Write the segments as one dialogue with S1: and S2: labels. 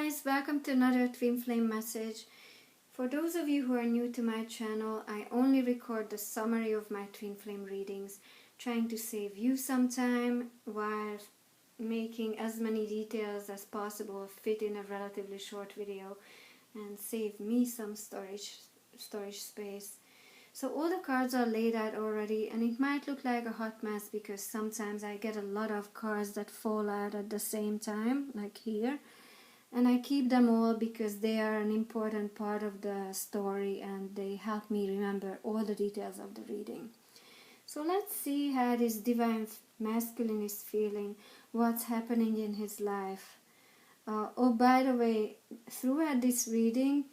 S1: guys, welcome to another Twinflame message. For those of you who are new to my channel, I only record the summary of my Twinflame readings, trying to save you some time while making as many details as possible fit in a relatively short video and save me some storage space. So all the cards are laid out already, and it might look like a hot mess because sometimes I get a lot of cards that fall out at the same time, like here. And I keep them all because they are an important part of the story and they help me remember all the details of the reading. So let's see how this divine masculine is feeling, what's happening in his life. Oh, by the way, throughout this reading,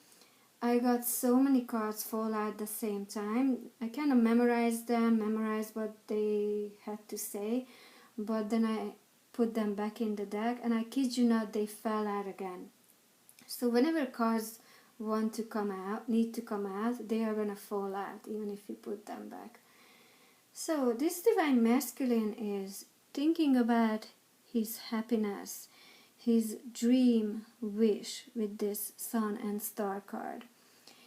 S1: I got so many cards fall out at the same time. I kind of memorized what they had to say, but then I put them back in the deck, and I kid you not, they fell out again. So whenever cards need to come out, they are gonna fall out, even if you put them back. So this divine masculine is thinking about his happiness, his dream wish with this Sun and Star card.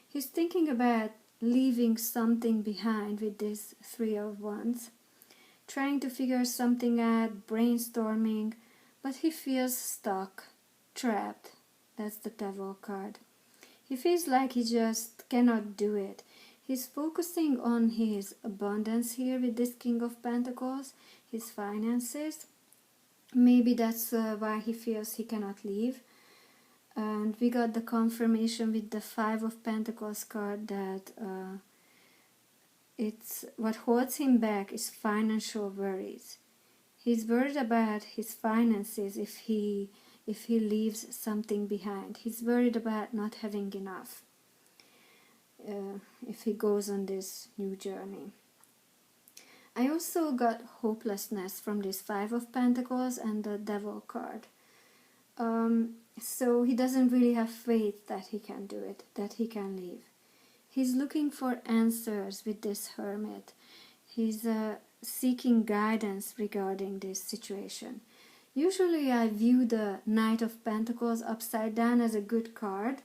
S1: He's thinking about leaving something behind with this Three of Wands, trying to figure something out, brainstorming, but he feels stuck, trapped. That's the Devil card. He feels like he just cannot do it. He's focusing on his abundance here with this King of Pentacles, his finances. Maybe that's why he feels he cannot leave. And we got the confirmation with the Five of Pentacles card that it's what holds him back is financial worries. He's worried about his finances if he leaves something behind. He's worried about not having enough if he goes on this new journey. I also got hopelessness from this Five of Pentacles and the Devil card. So he doesn't really have faith that he can do it, that he can leave. He's looking for answers with this Hermit. He's seeking guidance regarding this situation. Usually I view the Knight of Pentacles upside down as a good card,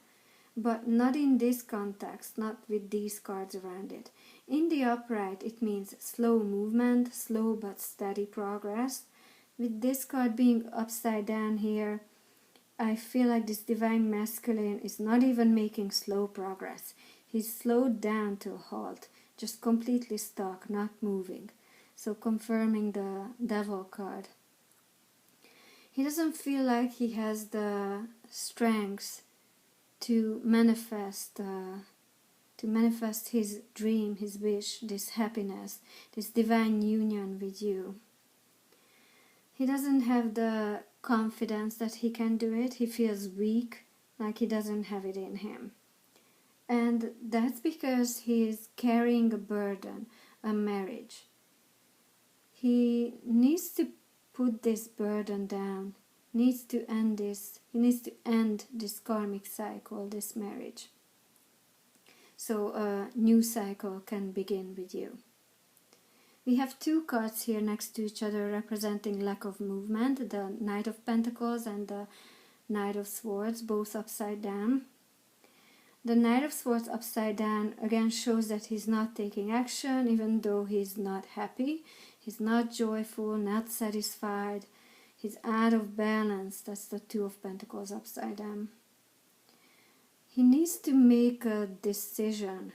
S1: but not in this context, not with these cards around it. In the upright, it means slow movement, slow but steady progress. With this card being upside down here, I feel like this divine masculine is not even making slow progress. He's slowed down to a halt, just completely stuck, not moving. So confirming the Devil card. He doesn't feel like he has the strength to manifest his dream, his wish, this happiness, this divine union with you. He doesn't have the confidence that he can do it. He feels weak, like he doesn't have it in him. And that's because he is carrying a burden, a marriage. He needs to put this burden down, he needs to end this karmic cycle, this marriage. So a new cycle can begin with you. We have two cards here next to each other representing lack of movement, the Knight of Pentacles and the Knight of Swords, both upside down. The Knight of Swords upside down again shows that he's not taking action, even though he's not happy. He's not joyful, not satisfied. He's out of balance. That's the Two of Pentacles upside down. He needs to make a decision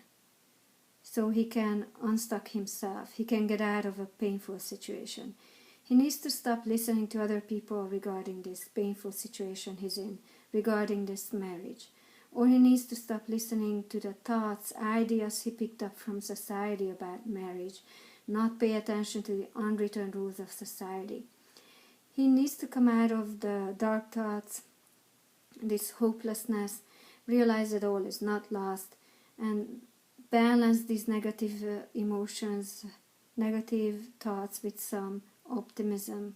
S1: so he can unstuck himself. He can get out of a painful situation. He needs to stop listening to other people regarding this painful situation he's in, regarding this marriage. Or he needs to stop listening to the thoughts, ideas he picked up from society about marriage, not pay attention to the unwritten rules of society. He needs to come out of the dark thoughts, this hopelessness, realize that all is not lost, and balance these negative emotions, negative thoughts with some optimism,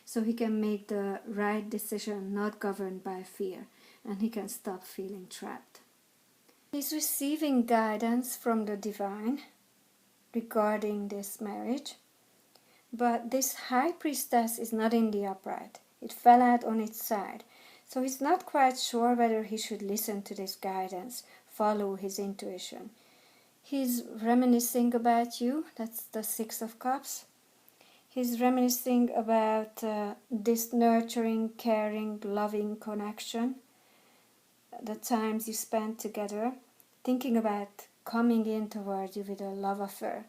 S1: so he can make the right decision, not governed by fear, and he can stop feeling trapped. He's receiving guidance from the divine regarding this marriage, but this High Priestess is not in the upright. It fell out on its side. So he's not quite sure whether he should listen to this guidance, follow his intuition. He's reminiscing about you, that's the Six of Cups. He's reminiscing about this nurturing, caring, loving connection, the times you spent together, thinking about coming in toward you with a love affair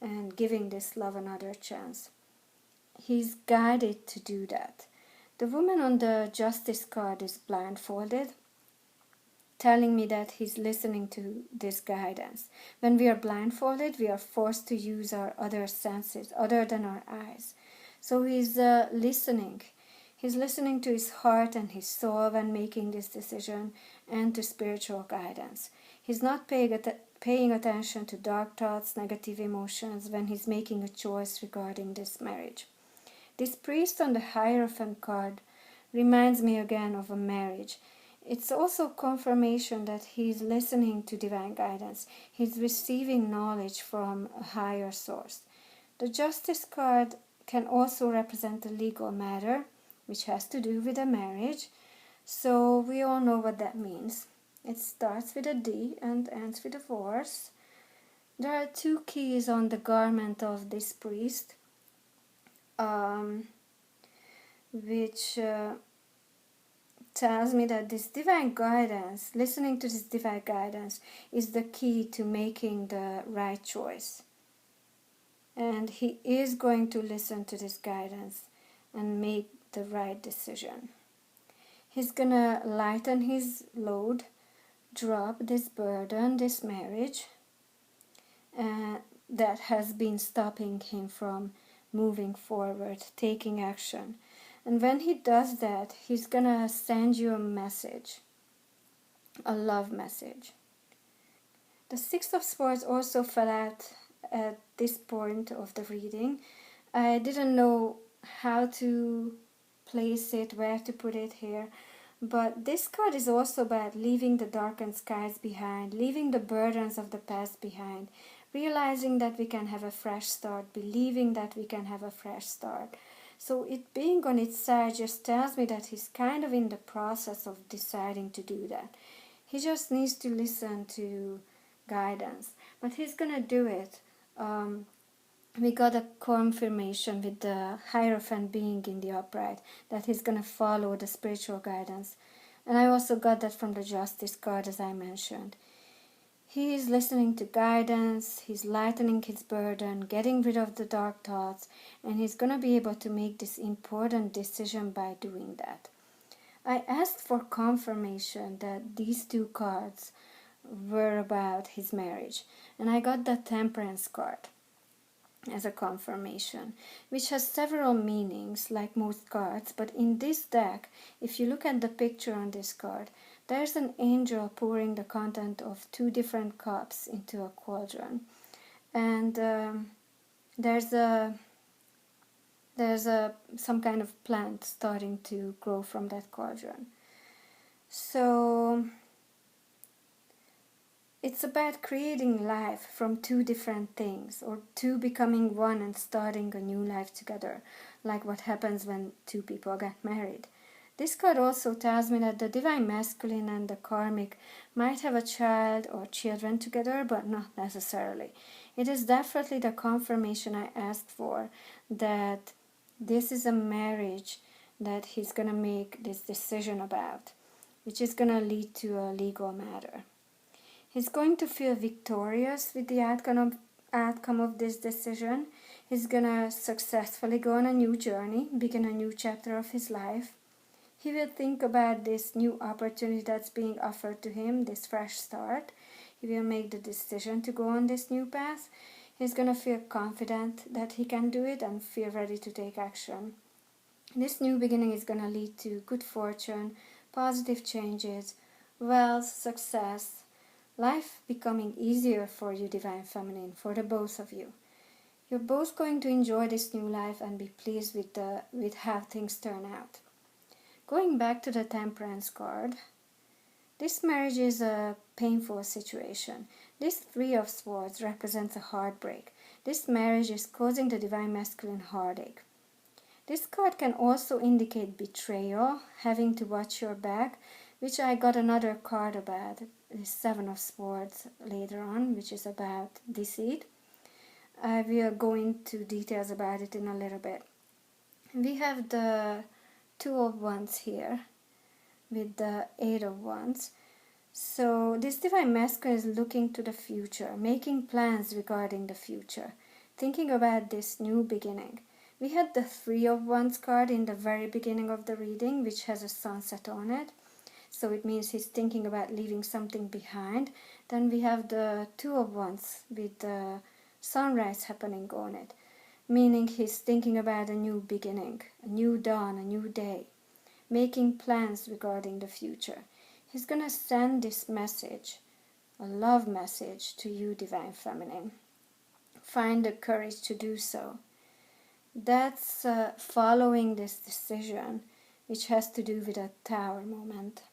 S1: and giving this love another chance. He's guided to do that. The woman on the Justice card is blindfolded, telling me that he's listening to this guidance. When we are blindfolded, we are forced to use our other senses other than our eyes. So he's listening. He's listening to his heart and his soul when making this decision, and to spiritual guidance. He's not paying attention to dark thoughts, negative emotions when he's making a choice regarding this marriage. This priest on the Hierophant card reminds me again of a marriage. It's also confirmation that he's listening to divine guidance. He's receiving knowledge from a higher source. The Justice card can also represent a legal matter, which has to do with a marriage. So we all know what that means. It starts with a D and ends with a divorce. There are two keys on the garment of this priest, which tells me that this divine guidance, listening to this divine guidance, is the key to making the right choice. And he is going to listen to this guidance and make the right decision. He's gonna lighten his load, drop this burden, this marriage that has been stopping him from moving forward, taking action. And when he does that, he's gonna send you a message, a love message. The Six of Swords also fell out at this point of the reading. I didn't know how to place it, where to put it here. But this card is also about leaving the darkened skies behind, leaving the burdens of the past behind, realizing that we can have a fresh start, believing that we can have a fresh start. So it being on its side just tells me that he's kind of in the process of deciding to do that. He just needs to listen to guidance, but he's gonna do it. We got a confirmation with the Hierophant being in the upright that he's gonna follow the spiritual guidance, and I also got that from the Justice card, as I mentioned. He is listening to guidance, he's lightening his burden, getting rid of the dark thoughts, and he's going to be able to make this important decision by doing that. I asked for confirmation that these two cards were about his marriage, and I got the Temperance card as a confirmation, which has several meanings like most cards, but in this deck, if you look at the picture on this card, there's an angel pouring the content of two different cups into a cauldron, and there's some kind of plant starting to grow from that cauldron. So it's about creating life from two different things, or two becoming one and starting a new life together, like what happens when two people get married. This card also tells me that the Divine Masculine and the Karmic might have a child or children together, but not necessarily. It is definitely the confirmation I asked for, that this is a marriage that he's going to make this decision about, which is going to lead to a legal matter. He's going to feel victorious with the outcome of this decision. He's going to successfully go on a new journey, begin a new chapter of his life. He will think about this new opportunity that's being offered to him, this fresh start. He will make the decision to go on this new path. He's going to feel confident that he can do it and feel ready to take action. This new beginning is going to lead to good fortune, positive changes, wealth, success, life becoming easier for you, Divine Feminine, for the both of you. You're both going to enjoy this new life and be pleased with how things turn out. Going back to the Temperance card, this marriage is a painful situation. This Three of Swords represents a heartbreak. This marriage is causing the Divine Masculine heartache. This card can also indicate betrayal, having to watch your back, which I got another card about, the Seven of Swords later on, which is about deceit. I will go into details about it in a little bit. We have the Two of Wands here with the Eight of Wands. So this Divine Masculine is looking to the future, making plans regarding the future, thinking about this new beginning. We had the Three of Wands card in the very beginning of the reading, which has a sunset on it. So it means he's thinking about leaving something behind. Then we have the Two of Wands with the sunrise happening on it, meaning he's thinking about a new beginning, a new dawn, a new day, making plans regarding the future. He's going to send this message, a love message to you, Divine Feminine. Find the courage to do so. That's following this decision, which has to do with a Tower moment.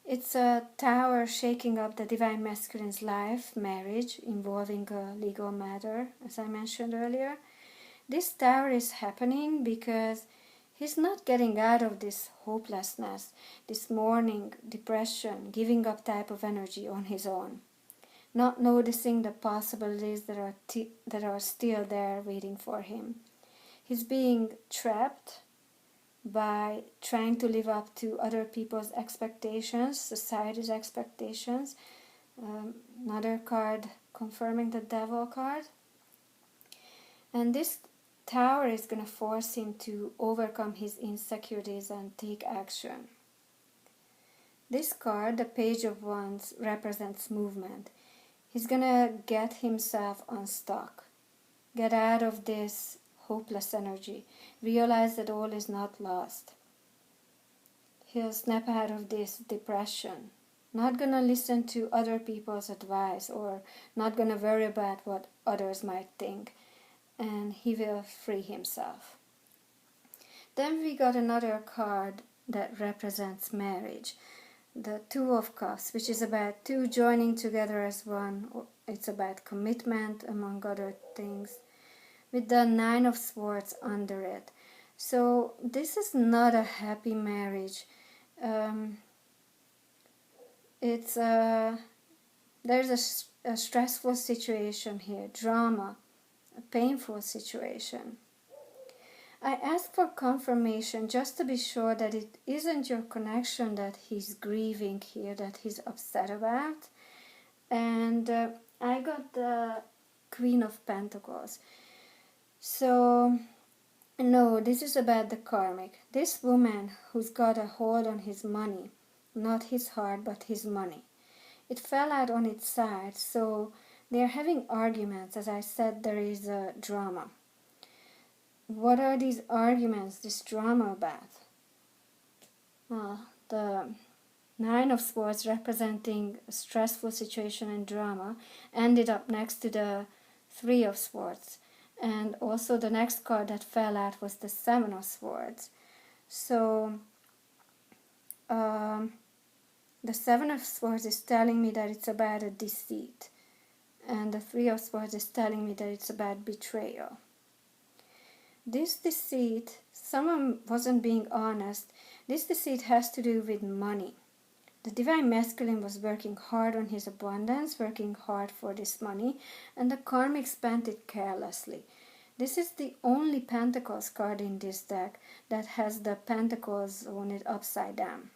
S1: It's a Tower shaking up the Divine Masculine's life, marriage, involving a legal matter, as I mentioned earlier. This Tower is happening because he's not getting out of this hopelessness, this mourning, depression, giving up type of energy on his own. Not noticing the possibilities that are still there waiting for him. He's being trapped by trying to live up to other people's expectations, society's expectations. Another card confirming the Devil card. And this Tower is going to force him to overcome his insecurities and take action. This card, the Page of Wands, represents movement. He's going to get himself unstuck, get out of this hopeless energy, realize that all is not lost. He'll snap out of this depression, not going to listen to other people's advice or not going to worry about what others might think. And he will free himself. Then we got another card that represents marriage, the Two of Cups, which is about two joining together as one. It's about commitment, among other things, with the Nine of Swords under it. So this is not a happy marriage. There's a stressful situation here, drama, a painful situation. I asked for confirmation just to be sure that it isn't your connection that he's grieving here, that he's upset about. And I got the Queen of Pentacles. So, no, this is about the Karmic. This woman who's got a hold on his money, not his heart, but his money. It fell out on its side, so they're having arguments. As I said, there is a drama. What are these arguments, this drama about? Well, the Nine of Swords, representing a stressful situation and drama, ended up next to the Three of Swords. And also the next card that fell out was the Seven of Swords. So, the Seven of Swords is telling me that it's about a deceit. And the Three of Swords is telling me that it's about betrayal. This deceit, someone wasn't being honest. This deceit has to do with money. The Divine Masculine was working hard on his abundance, working hard for this money, and the Karmic spent it carelessly. This is the only Pentacles card in this deck that has the Pentacles on it upside down.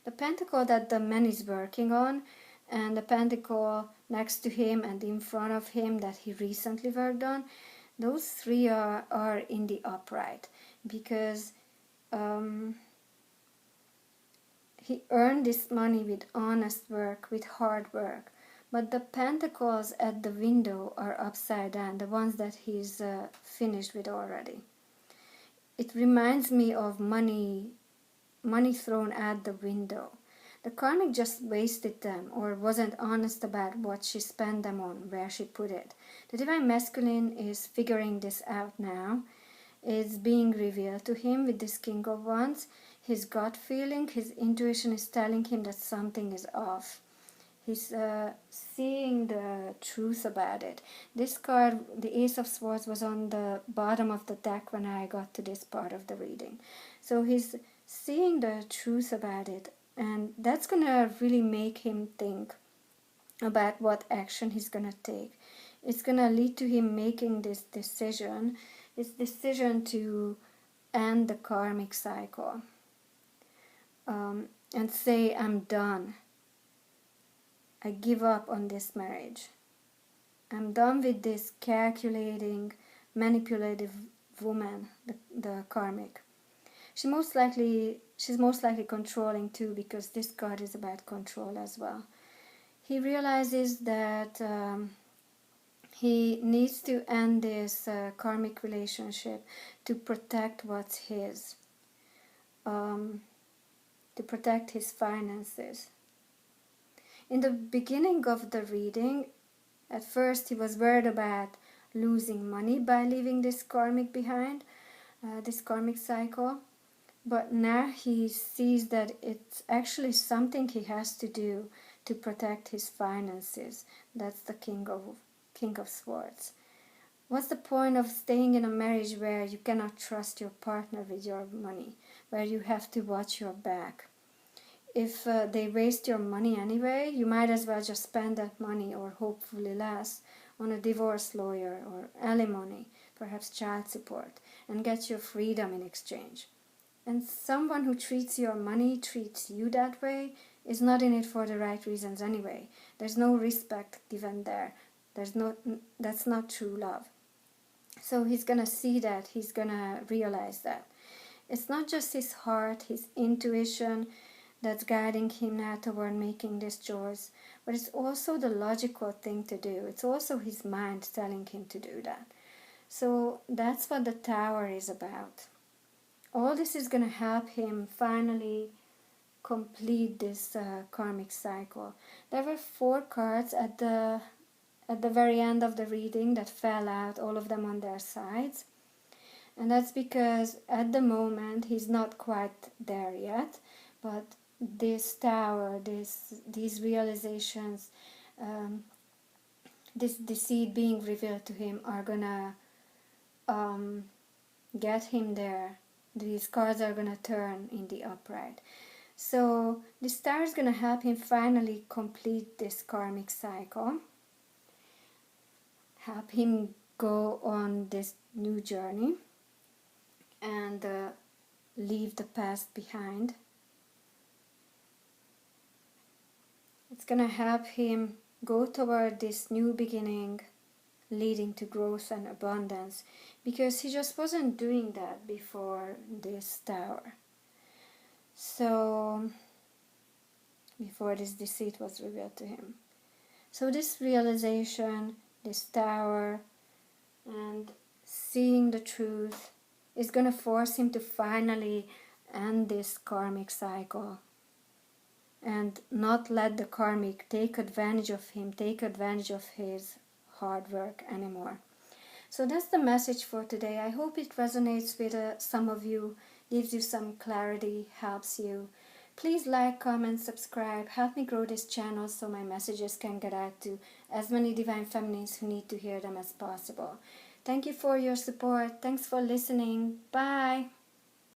S1: The Pentacle that the man is working on, and the Pentacle next to him and in front of him that he recently worked on, those three are in the upright because he earned this money with honest work, with hard work. But the Pentacles at the window are upside down, the ones that he's finished with already. It reminds me of money thrown out the window. The Karmic just wasted them or wasn't honest about what she spent them on, where she put it. The Divine Masculine is figuring this out now. It's being revealed to him with this King of Wands. His gut feeling, his intuition is telling him that something is off. He's seeing the truth about it. This card, the Ace of Swords, was on the bottom of the deck when I got to this part of the reading. So he's seeing the truth about it, and that's going to really make him think about what action he's going to take. It's going to lead to him making this decision to end the karmic cycle, and say, I'm done. I give up on this marriage. I'm done with this calculating, manipulative woman, the karmic. She's most likely controlling too, because this card is about control as well. He realizes that he needs to end this karmic relationship to protect what's his, to protect his finances. In the beginning of the reading, at first he was worried about losing money by leaving this karmic behind, this karmic cycle. But now he sees that it's actually something he has to do to protect his finances. That's the King of Swords. What's the point of staying in a marriage where you cannot trust your partner with your money, where you have to watch your back? If they waste your money anyway, you might as well just spend that money, or hopefully less, on a divorce lawyer or alimony, perhaps child support, and get your freedom in exchange. And someone who treats your money, treats you that way, is not in it for the right reasons anyway. There's no respect given there. That's not true love. So he's gonna see that, he's gonna realize that. It's not just his heart, his intuition, that's guiding him now toward making this choice, but it's also the logical thing to do. It's also his mind telling him to do that. So that's what the Tower is about. All this is going to help him finally complete this karmic cycle. There were 4 cards at the very end of the reading that fell out, all of them on their sides. And that's because at the moment he's not quite there yet, but this Tower, these realizations, this deceit being revealed to him are gonna get him there. These cards are gonna turn in the upright. So this Tower is gonna help him finally complete this karmic cycle, help him go on this new journey, and leave the past behind. It's gonna help him go toward this new beginning, leading to growth and abundance, because he just wasn't doing that before this Tower. So, before this deceit was revealed to him. So this realization, this Tower, and seeing the truth is going to force him to finally end this karmic cycle and not let the karmic take advantage of him, take advantage of his hard work anymore. So that's the message for today. I hope it resonates with some of you, gives you some clarity, helps you. Please like, comment, subscribe, help me grow this channel so my messages can get out to as many divine feminines who need to hear them as possible. Thank you for your support. Thanks for listening. Bye.